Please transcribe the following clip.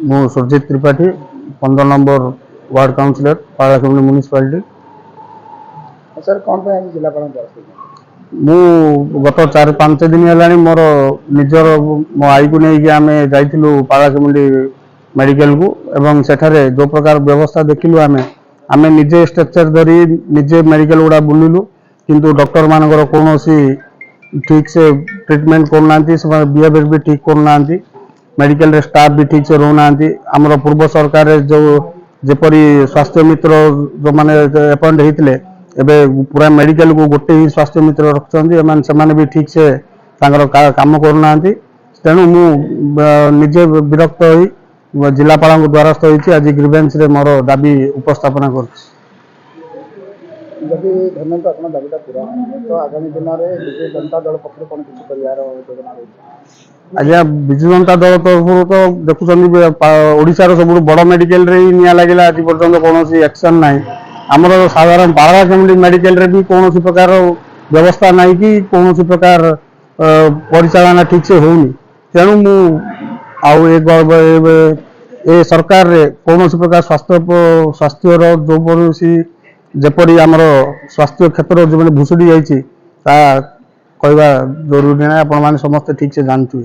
ମୁଁ Surajit Tripathi 15 number ward councillor Parakhand municipality. Sir कौन पे आज जिलापाल मु गत 4-5 दिन है मोर निजर मो आई को लेकिन आम जाइलु पाराखंड मेडिकल को एवं सेठारे जो प्रकार व्यवस्था देखिलु आम निजे स्ट्रक्चर धरी निजे मेडिकल गुड़ा बुलिलु किंतु डॉक्टर मानकर कौन ठीक से ट्रीटमेंट करना बिहेवियर भी ठीक करना मेडिकल स्टाफ भी ठीक से रोना आमर पूर्व सरकार जो जपरी स्वास्थ्य मित्र जो मैंने अपॉइंट होते एबे पूरा मेडिकल को गोटे ही स्वास्थ्य मित्र रखते से भी ठीक से काम करना तेणु मु निजे विरक्त हो जिलापाल द्वारस्थ होती आज ग्रीवेंस रे मोर दाबी उपस्थापना कर जदि धरना आप दाबीटा पूरा तो आगामी दिन में विजु जनता दल पक्ष कौन किसी परिवार योजना आज्ञा विजु जनता दल तरफ तो देखुं ओडार सब बड़ मेडिकल रे निया लगे आज पर्यटन कौन एक्शन ना आमर साधारण पाराखंड मेडिकल रे भी कौन प्रकार व्यवस्था ना कि कौन प्रकार परिचालना ठीक से होनी तेणु मु ए सरकार रे कौन प्रकार स्वास्थ्य जो जपरी आमर स्वास्थ्य क्षेत्र जो भुशुड़ी जाइए कहवा जरूरी ना आपण मैंने समस्ते ठीक से जानते